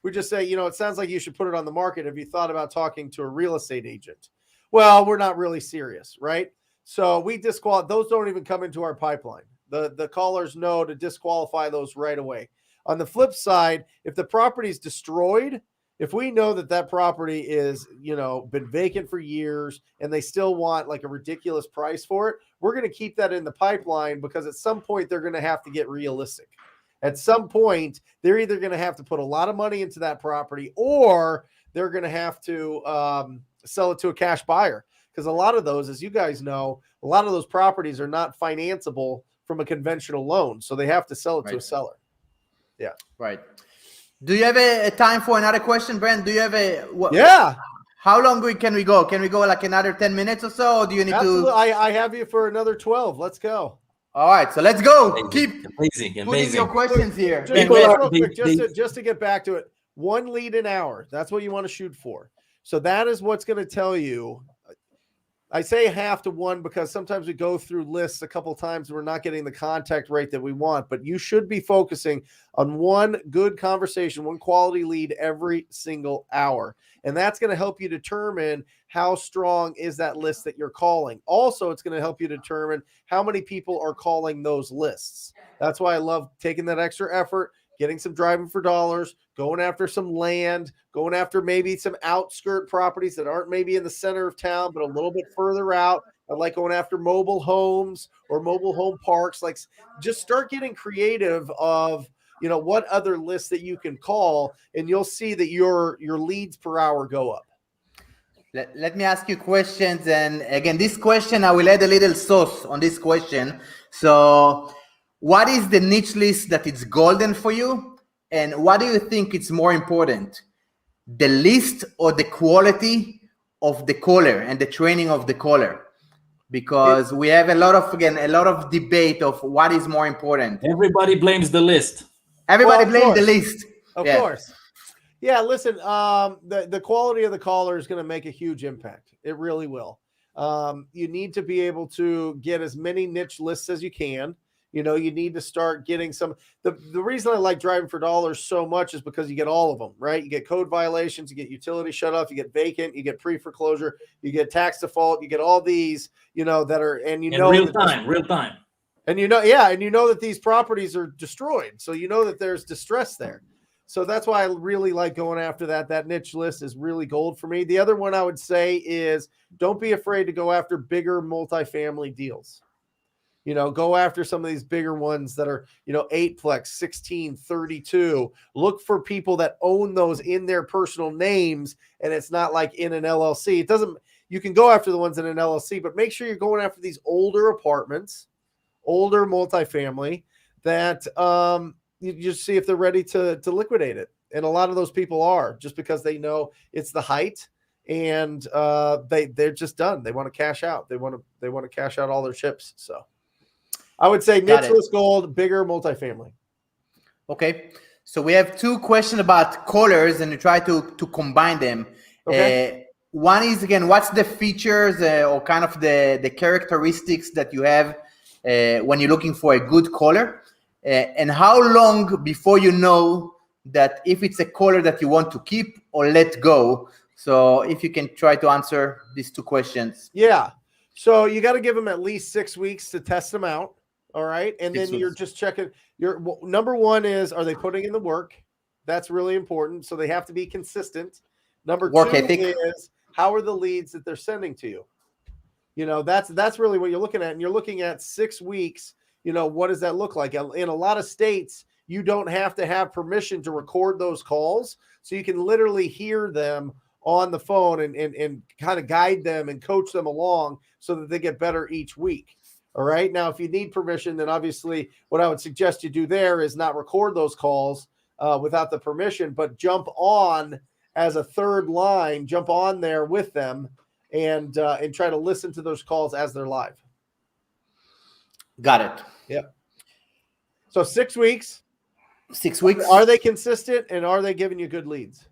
we just say, you know, it sounds like you should put it on the market. Have you thought about talking to a real estate agent? Well, we're not really serious, right? So we disqualify. Those don't even come into our pipeline. The callers know to disqualify those right away. On the flip side, if the property is destroyed, if we know that property is, been vacant for years and they still want like a ridiculous price for it, we're going to keep that in the pipeline, because at some point they're going to have to get realistic. At some point, they're either going to have to put a lot of money into that property, or they're going to have to sell it to a cash buyer. Because a lot of those, as you guys know, a lot of those properties are not financeable from a conventional loan. So they have to sell it to a seller. Yeah. Right. Do you have a time for another question, Brent? Do you have yeah. How long can we go? Can we go like another 10 minutes or so? Or do you need to? I have you for another 12. Let's go. All right. So let's go. Amazing. Keep Amazing. your questions here. Just to get back to it, 1 lead an hour. That's what you want to shoot for. So that is what's going to tell you. I say 1/2 to 1 because sometimes we go through lists a couple times and we're not getting the contact rate that we want, but you should be focusing on one good conversation, one quality lead every single hour. And that's going to help you determine how strong is that list that you're calling. Also, it's going to help you determine how many people are calling those lists. That's why I love taking that extra effort, getting some driving for dollars, going after some land, going after maybe some outskirt properties that aren't maybe in the center of town, but a little bit further out. I like going after mobile homes or mobile home parks. Like, just start getting creative of, what other lists that you can call, and you'll see that your leads per hour go up. Let me ask you questions. And again, this question, I will add a little sauce on this question. So what is the niche list that is golden for you? And what do you think is more important, the list or the quality of the caller and the training of the caller? Because we have a lot of debate of what is more important. Everybody blames the list. Everybody blames the list. Of course. Yeah, listen, the quality of the caller is going to make a huge impact. It really will. You need to be able to get as many niche lists as you can. You need to start getting some. The reason I like driving for dollars so much is because you get all of them, right? You get code violations, you get utility shut off, you get vacant, you get pre-foreclosure, you get tax default, you get all these, that are, and real time. And that these properties are destroyed. So that there's distress there. So that's why I really like going after that. That niche list is really gold for me. The other one I would say is, don't be afraid to go after bigger multifamily deals. Go after some of these bigger ones that are, 8plex, 16, 32. Look for people that own those in their personal names, and it's not like in an LLC. You can go after the ones in an LLC, but make sure you're going after these older apartments, older multifamily that you just see if they're ready to liquidate it. And a lot of those people are, just because they know it's the height, and they're just done. They want to cash out. They want to cash out all their chips. So I would say niche list gold, bigger multifamily. Okay. So we have 2 questions about callers, and we try to combine them. Okay. One is, again, what's the features or kind of the characteristics that you have when you're looking for a good caller? And how long before you know that if it's a caller that you want to keep or let go? So if you can try to answer these 2 questions. Yeah. So you got to give them at least 6 weeks to test them out. All right. And then you're just checking. Number one is, are they putting in the work? That's really important. So they have to be consistent. Number 2 is, how are the leads that they're sending to you? That's really what you're looking at. And you're looking at 6 weeks. What does that look like? In a lot of states, you don't have to have permission to record those calls. So you can literally hear them on the phone and kind of guide them and coach them along so that they get better each week. All right. Now, if you need permission, then obviously what I would suggest you do there is not record those calls without the permission, but jump on as a third line, jump on there with them and try to listen to those calls as they're live. Got it. Yep. So 6 weeks. 6 weeks. Are they consistent, and are they giving you good leads?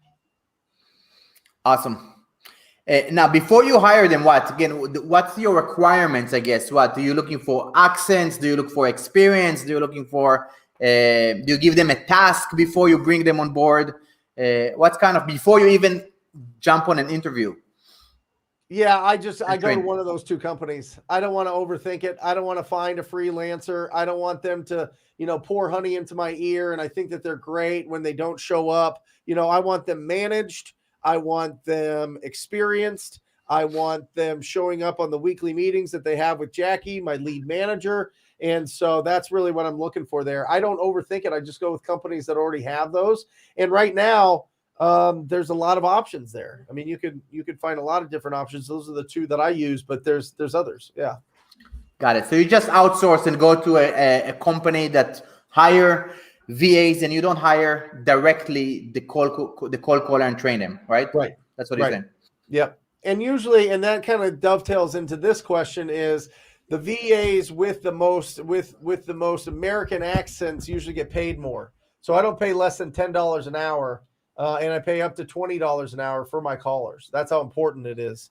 Awesome. Now, before you hire them, what's your requirements, I guess? What do you looking for? Accents? Do you look for experience? Do you looking for, do you give them a task before you bring them on board? What's kind of, before you even jump on an interview? Yeah, I go to train. one of those two companies. I don't want to overthink it. I don't want to find a freelancer. I don't want them to, pour honey into my ear. And I think that they're great when they don't show up. I want them managed. I want them experienced. I want them showing up on the weekly meetings that they have with Jackie, my lead manager. And so that's really what I'm looking for there. I don't overthink it. I just go with companies that already have those. And right now, there's a lot of options there. I mean, you could find a lot of different options. Those are the two that I use, but there's others. Yeah. Got it. So you just outsource and go to a company that hire VAs, and you don't hire directly the call caller and train them, right? Right. That's what you're saying. Yep. And usually, and that kind of dovetails into this question, is the VAs with the most American accents usually get paid more. So I don't pay less than $10 an hour. And I pay up to $20 an hour for my callers. That's how important it is.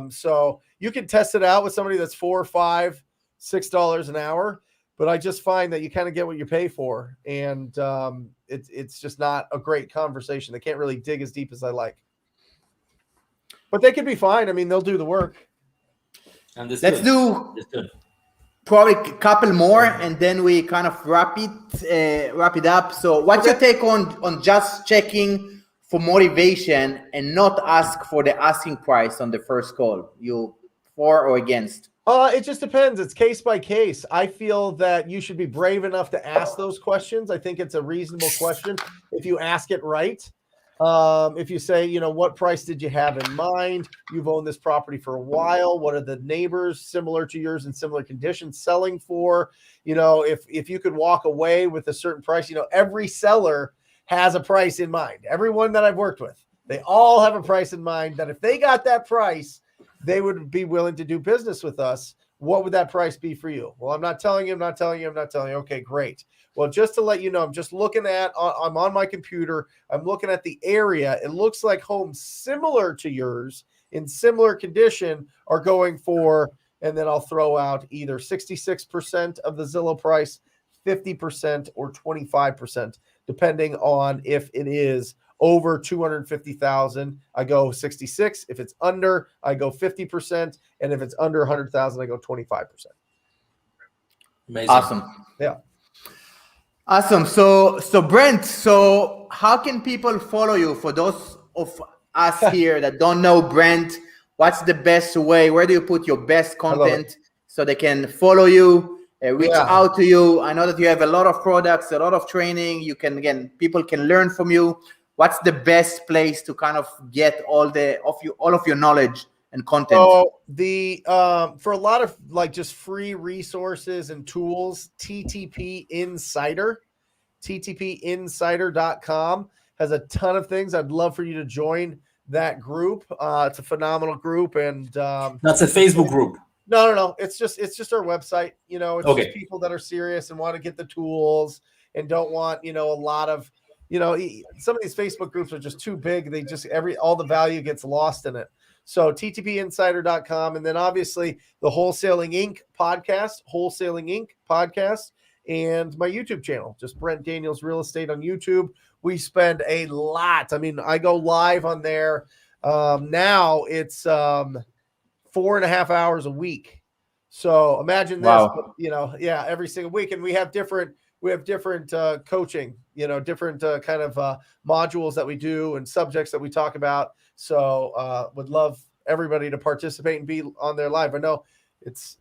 So you can test it out with somebody that's $4, $5, $6 an hour, but I just find that you kind of get what you pay for, and it's just not a great conversation. They can't really dig as deep as I like, but they could be fine. I mean, they'll do the work. Let's do probably a couple more, and then we kind of wrap it up. So what's your take on just checking for motivation and not ask for the asking price on the first call? You for or against? It just depends. It's case by case. I feel that you should be brave enough to ask those questions. I think it's a reasonable question if you ask it right. If you say, what price did you have in mind? You've owned this property for a while. What are the neighbors similar to yours in similar conditions selling for? If you could walk away with a certain price, every seller has a price in mind. Everyone that I've worked with, they all have a price in mind that if they got that price, they would be willing to do business with us. What would that price be for you? Well, I'm not telling you. Okay, great. Well, just to let you know, I'm on my computer. I'm looking at the area. It looks like homes similar to yours in similar condition are going for, and then I'll throw out either 66% of the Zillow price, 50%, or 25%, depending on if it is over 250,000, I go 66. If it's under, I go 50%. And if it's under 100,000, I go 25%. Amazing. Awesome. Yeah. Awesome. So Brent, so how can people follow you? For those of us here that don't know Brent, what's the best way? Where do you put your best content so they can follow you, reach out to you? I know that you have a lot of products, a lot of training. People can learn from you. What's the best place to kind of get all of your knowledge and content? So for a lot of just free resources and tools, ttpinsider.com has a ton of things. I'd love for you to join that group. It's a phenomenal group, and that's a Facebook group. No. It's just our website. It's just people that are serious and want to get the tools and don't want a lot of. Some of these Facebook groups are just too big. They just all the value gets lost in it. So ttpinsider.com, and then obviously the Wholesaling Inc. podcast, and my YouTube channel, just Brent Daniels Real Estate on YouTube. We spend a lot. I mean, I go live on there. Now it's 4.5 hours a week. So imagine this, wow. Every single week, and we have different coaching, different kind of modules that we do and subjects that we talk about. So would love everybody to participate and be on there live. I know it's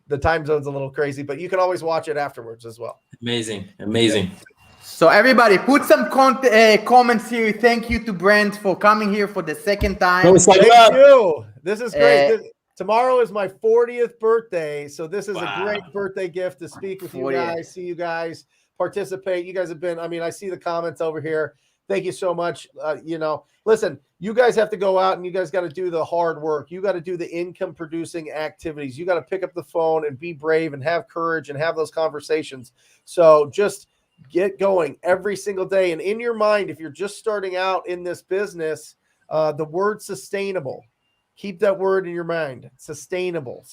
the time zone's a little crazy, but you can always watch it afterwards as well. Amazing. So everybody, put some comments here. Thank you to Brent for coming here for the second time. Thank you. This is great. Tomorrow is my 40th birthday, so this is a great birthday gift to speak with you guys, see you guys, participate. You guys have been, I see the comments over here. Thank you so much. Listen, you guys have to go out and you guys got to do the hard work. You got to do the income producing activities. You got to pick up the phone and be brave and have courage and have those conversations. So just get going every single day. And in your mind, if you're just starting out in this business, the word sustainable, keep that word in your mind. Sustainable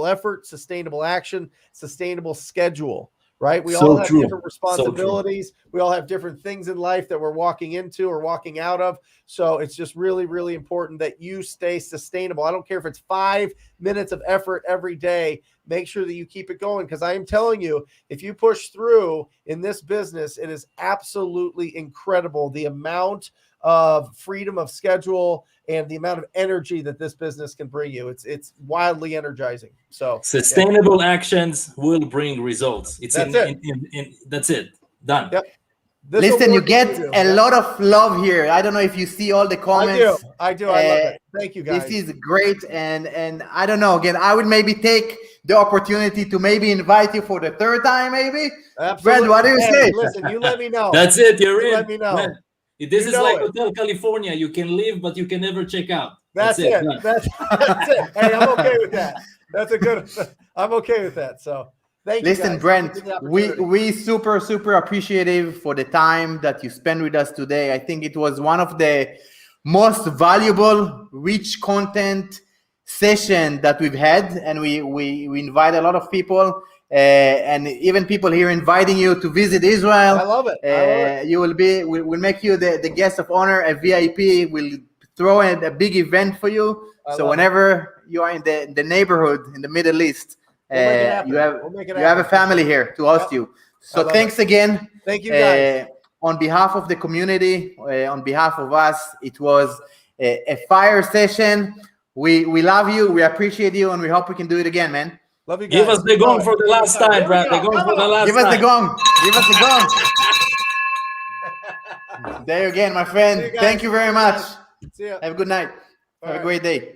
effort, sustainable action, sustainable schedule, right? We So all have true. different So true. responsibilities. We all have different things in life that we're walking into or walking out of. So it's just really, really important that you stay sustainable. I don't care if it's 5 minutes of effort every day. Make sure that you keep it going, because I am telling you, if you push through in this business, it is absolutely incredible the amount of freedom of schedule and the amount of energy that this business can bring you. It's wildly energizing. So sustainable actions will bring results. It's That's that's it. Done. Yep. Listen, you get a lot of love here. I don't know if you see all the comments. I do. I love it. Thank you, guys. This is great, and I don't know. Again, I would maybe take the opportunity to maybe invite you for the third time, maybe. Absolutely. Brent, what do you say? Listen, you let me know. That's it. You're in. Let me know. Man, this is like Hotel California. You can live, but you can never check out. That's it. That's it. Hey, I'm okay with that. That's a good. I'm okay with that. So. Listen, Brent, we super appreciative for the time that you spent with us today. I think it was one of the most valuable, rich content session that we've had, and we invite a lot of people, and even people here inviting you to visit Israel. I love it. You will be. We'll make you the guest of honor, a VIP. We'll throw in a big event for you. So whenever you are in the neighborhood in the Middle East. You have a family here to host you. So thanks again. Thank you, guys. On behalf of the community, on behalf of us, it was a fire session. We love you, we appreciate you, and we hope we can do it again, man. Love you guys. Give us the gong for the last time, Brad. The gong for the last time. Give us the gong. Give us the gong. There again, my friend. Thank you very much. See ya. Have a good night. Have a great day.